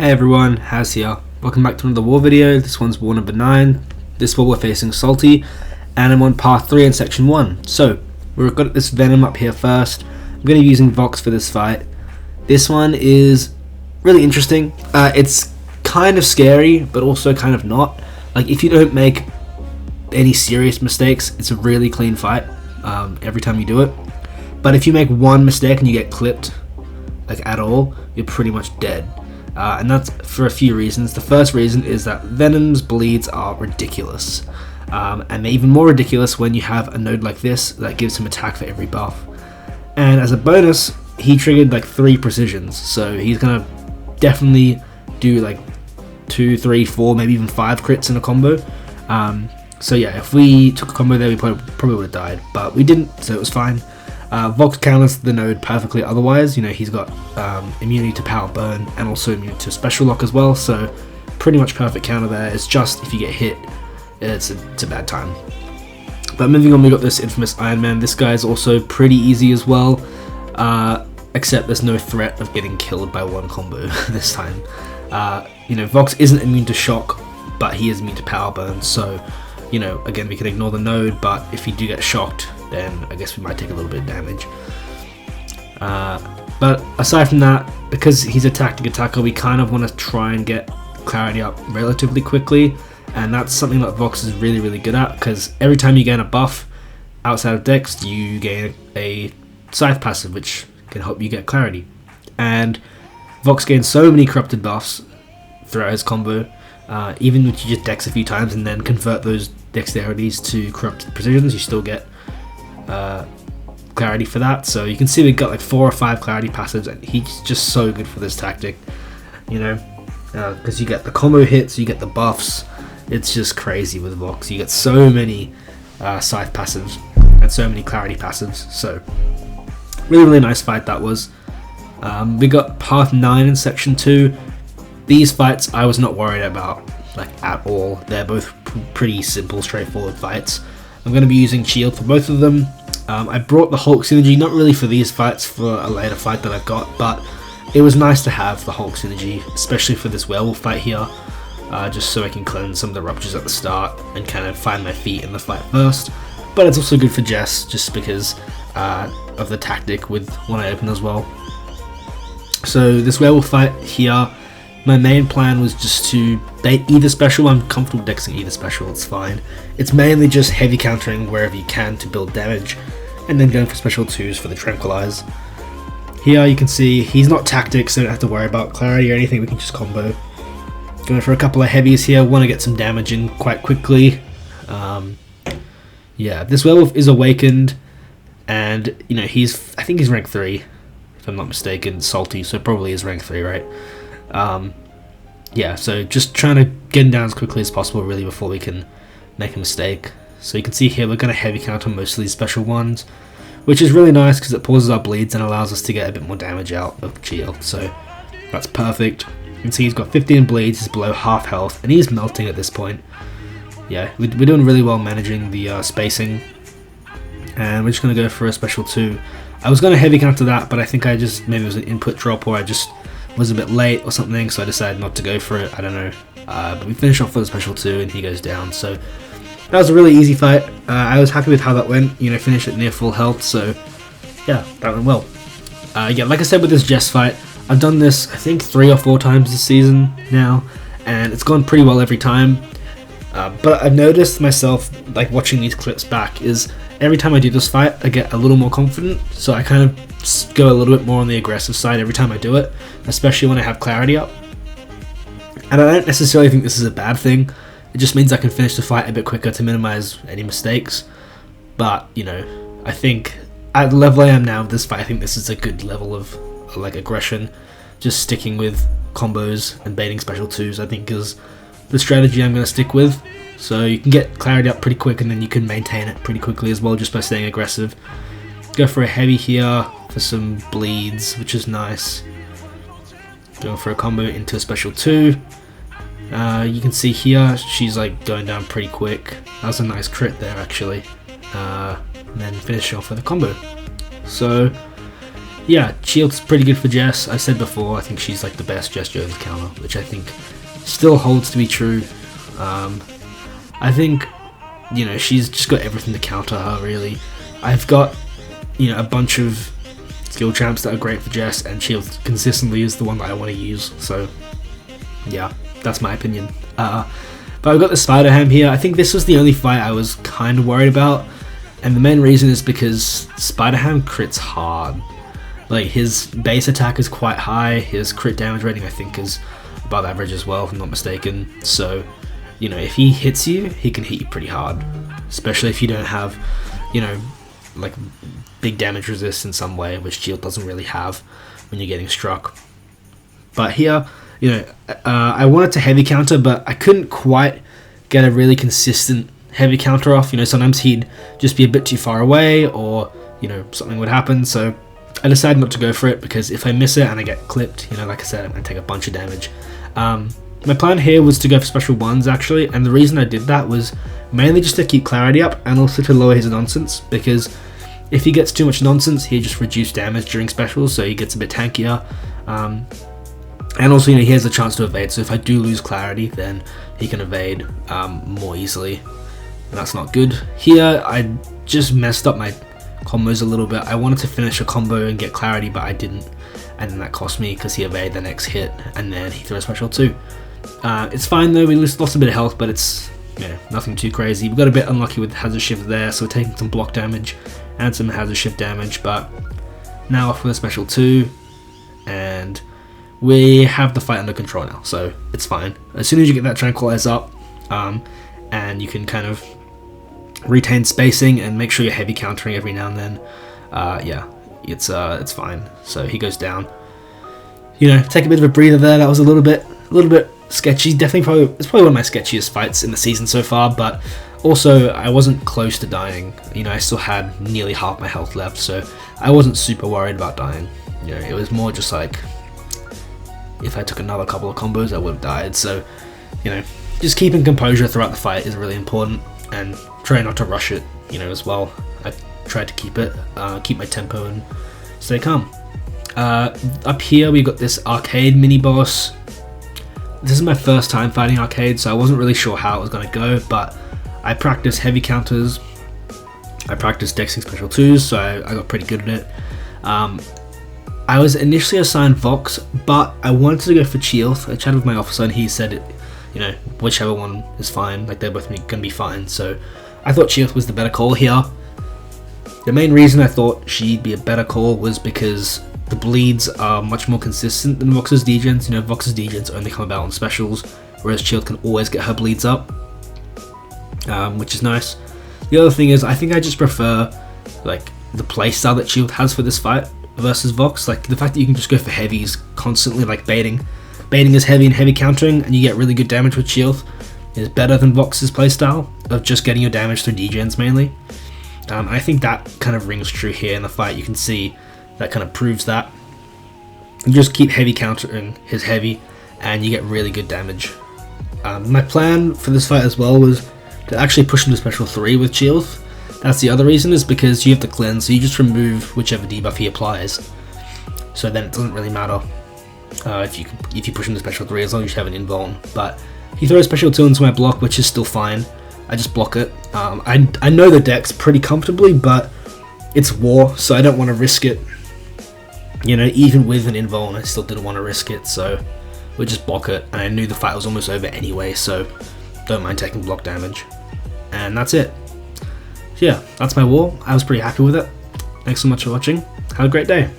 Hey everyone, Haz here. Welcome back to another war video. This one's war number 9. This war we're facing Salty, and I'm on part 3 in section 1. So, we've got this Venom up here first. I'm going to be using Vox for this fight. This one is really interesting. It's kind of scary, but also kind of not. Like, if you don't make any serious mistakes, it's a really clean fight every time you do it. But if you make one mistake and you get clipped, like at all, you're pretty much dead. And that's for a few reasons. The first reason is that Venom's bleeds are ridiculous. And they're even more ridiculous when you have a node like this that gives him attack for every buff. And as a bonus, he triggered like 3 precisions, so he's gonna definitely do like 2, 3, 4, maybe even 5 crits in a combo. So yeah, if we took a combo there, we probably would have died, but we didn't, so it was fine. Vox counters the node perfectly otherwise. You know, he's got immunity to power burn and also immunity to special lock as well, so pretty much perfect counter there. It's just if you get hit, it's a bad time. But moving on, we got this infamous Iron Man. This guy is also pretty easy as well, except there's no threat of getting killed by one combo this time. You know, Vox isn't immune to shock, but he is immune to power burn, so you know, again, we can ignore the node, but if you do get shocked, then I guess we might take a little bit of damage. But aside from that, because he's a tactic attacker, we kind of want to try and get clarity up relatively quickly, and that's something that Vox is really good at, because every time you gain a buff outside of Dex, you gain a Scythe passive, which can help you get clarity. And Vox gains so many corrupted buffs throughout his combo, even if you just Dex a few times and then convert those dexterities to corrupted precisions, you still get clarity for that. So you can see we've got like 4 or 5 clarity passives, and he's just so good for this tactic, you know, because you get the combo hits, you get the buffs. It's just crazy with Vox. You get so many Scythe passives and so many clarity passives. So really nice fight that was. We got part 9 in section 2. These fights I was not worried about, like, at all. They're both pretty simple, straightforward fights. I'm going to be using Chee'Ilth for both of them. I brought the Hulk synergy, not really for these fights, for a later fight that I've got, but it was nice to have the Hulk synergy, especially for this Werewolf fight here, just so I can cleanse some of the ruptures at the start and kind of find my feet in the fight first. But it's also good for Jess, just because of the tactic with one eye open as well. So this Werewolf fight here, my main plan was just to bait either special. I'm comfortable dexing either special, it's fine. It's mainly just heavy countering wherever you can to build damage, and then going for special 2s for the tranquilize. Here you can see he's not tactic, so don't have to worry about clarity or anything, we can just combo. Going for a couple of heavies here, want to get some damage in quite quickly. Yeah, this Werewolf is awakened, and you know, I think he's rank 3, if I'm not mistaken, Salty, so probably is rank 3, right? Yeah, so just trying to get him down as quickly as possible really before we can make a mistake. So you can see here we're going to heavy counter most of these special ones, which is really nice because it pauses our bleeds and allows us to get a bit more damage out of Chee'Ilth, so that's perfect. You can see he's got 15 bleeds, he's below half health, and he's melting at this point. Yeah, we're doing really well managing the spacing, and we're just going to go for a special 2. I was going to heavy counter that, but I think maybe it was an input drop, or I just was a bit late or something, so I decided not to go for it, I don't know. But we finished off with a special 2 and he goes down, so that was a really easy fight. I was happy with how that went, you know, finished at near full health, so yeah, that went well. Yeah, like I said with this Jess fight, I've done this I think 3 or 4 times this season now, and it's gone pretty well every time. But I've noticed myself, like watching these clips back, is every time I do this fight I get a little more confident, so I kind of go a little bit more on the aggressive side every time I do it, especially when I have clarity up. And I don't necessarily think this is a bad thing, it just means I can finish the fight a bit quicker to minimize any mistakes. But you know, I think at the level I am now with this fight, I think this is a good level of like aggression. Just sticking with combos and baiting special 2s I think is the strategy I'm going to stick with. So you can get clarity up pretty quick, and then you can maintain it pretty quickly as well just by staying aggressive. Go for a heavy here for some bleeds, which is nice. Going for a combo into a special 2. You can see here she's like going down pretty quick. That was a nice crit there actually. And then finish off with a combo. So yeah, Chee'Ilth's pretty good for Jess. I said before, I think she's like the best Jess Jones counter, which I think still holds to be true. I think, you know, she's just got everything to counter her, really. I've got, you know, a bunch of skill champs that are great for Jess, and Chee'Ilth consistently is the one that I want to use, so yeah, that's my opinion. But I've got the Spider Ham here. I think this was the only fight I was kind of worried about, and the main reason is because Spider Ham crits hard. Like, his base attack is quite high, his crit damage rating I think is above average as well, if I'm not mistaken, so, you know, if he hits you, he can hit you pretty hard, especially if you don't have, you know, like, big damage resist in some way, which Chee'Ilth doesn't really have when you're getting struck. But here, you know, I wanted to heavy counter, but I couldn't quite get a really consistent heavy counter off. You know, sometimes he'd just be a bit too far away, or, you know, something would happen, so I decided not to go for it, because if I miss it and I get clipped, you know, like I said, I'm going to take a bunch of damage. My plan here was to go for special ones, actually, and the reason I did that was mainly just to keep clarity up, and also to lower his nonsense, because if he gets too much nonsense, he just reduce damage during specials, so he gets a bit tankier. And also, you know, he has a chance to evade, so if I do lose clarity, then he can evade more easily, and that's not good. Here, I just messed up my combos a little bit. I wanted to finish a combo and get clarity, but I didn't, and then that cost me because he evaded the next hit, and then he threw a special too. It's fine though, we lost a bit of health, but it's, you know, nothing too crazy. We got a bit unlucky with hazard shift there, so we're taking some block damage and some hazard shift damage, but now off with a special 2, and we have the fight under control now, so it's fine. As soon as you get that tranquilize up, and you can kind of retain spacing and make sure you're heavy countering every now and then, yeah, it's fine. So he goes down. You know, take a bit of a breather there. That was a little bit sketchy. It's probably one of my sketchiest fights in the season so far, but also I wasn't close to dying. You know, I still had nearly half my health left, so I wasn't super worried about dying. You know, it was more just like, if I took another couple of combos, I would have died. So, you know, just keeping composure throughout the fight is really important, and try not to rush it, you know, as well. I tried to keep my tempo and stay calm. Up here we got this arcade mini boss. This is my first time fighting arcade, so I wasn't really sure how it was going to go, but I practiced heavy counters, I practiced dexing special 2s, so I got pretty good at it. I was initially assigned Vox, but I wanted to go for Chee'Ilth. I chatted with my officer and he said, you know, whichever one is fine, like they're both going to be fine, so I thought Chee'Ilth was the better call here. The main reason I thought she'd be a better call was because the bleeds are much more consistent than Vox's degens. You know, Vox's degens only come about on specials, whereas Chee'Ilth can always get her bleeds up, which is nice. The other thing is, I think I just prefer like the playstyle that Chee'Ilth has for this fight versus Vox. Like the fact that you can just go for heavies constantly, like baiting is heavy and heavy countering, and you get really good damage with Chee'Ilth, is better than Vox's playstyle of just getting your damage through degens mainly. I think that kind of rings true here in the fight. You can see that kind of proves that. You just keep heavy countering his heavy, and you get really good damage. My plan for this fight as well was to actually push him to special 3 with Chee'Ilth. That's the other reason, is because you have the cleanse, so you just remove whichever debuff he applies. So then it doesn't really matter if you push him to special 3, as long as you have an invuln. But he throws special 2 into my block, which is still fine. I just block it. I know the dex pretty comfortably, but it's war, so I don't want to risk it. You know, even with an invuln, I still didn't want to risk it, so we just block it. And I knew the fight was almost over anyway, so don't mind taking block damage. And that's it. So yeah, that's my war. I was pretty happy with it. Thanks so much for watching. Have a great day.